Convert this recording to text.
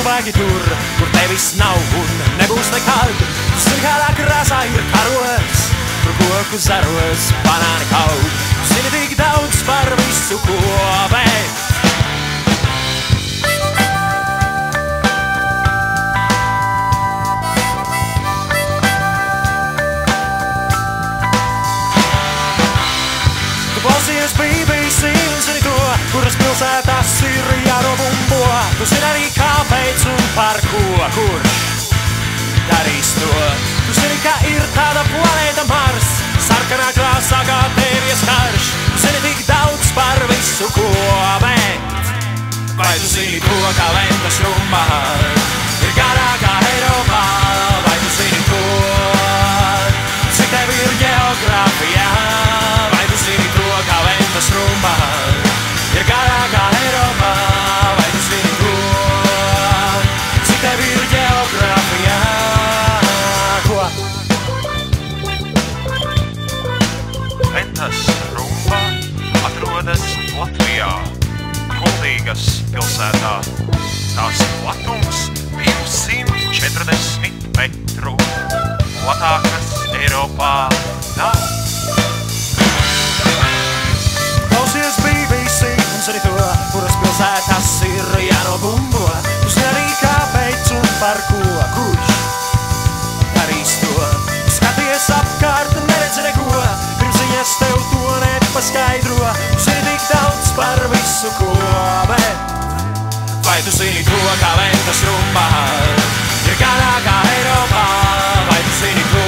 cilvēki tur, kur tevis nav un nebūs nekad. Tu zini, kādā krāsā ir karogs, kur koku zaros banāni kaut. Tu zini tik daudz par visu ko, bet klausies BBC un zini to, kuras pilsētās ir jārobumbo. Tu zini arī kāpēc un par ko, kurš darīs to. Tu zini, ka ir tāda planēta Mars, sarkanā krāsā kā tevies karš. Tu zini tik daudz par visu ko, bet vai tu zini to, ka Ventas rumba ir garākā Eiropā? Vai tu zini to, cik tev ir geogrāfijā? Vai tu zini to, ka Ventas rumba ir garākā Eiropā? Vai tu zini to, cik tev ir geogrāfijā? Ko? Ventas rumba atrodas Latvijā, Kuldīgas pilsētā. Tās platums 240 metru. Platākas Eiropā nav. Klausies BBC un zini to, kuras pilsētās ir jārobumbo. Tu zini arī kāpēc un par ko, kurš darīs to. Tu skaties apkārt un neredzi neko, pirms viņas tev to nepaskaidro. Tu zini tik daudz par visu ko, bet vai tu zini to, ka Ventas rumba ir garākā Eiropā? Vai tu zini to,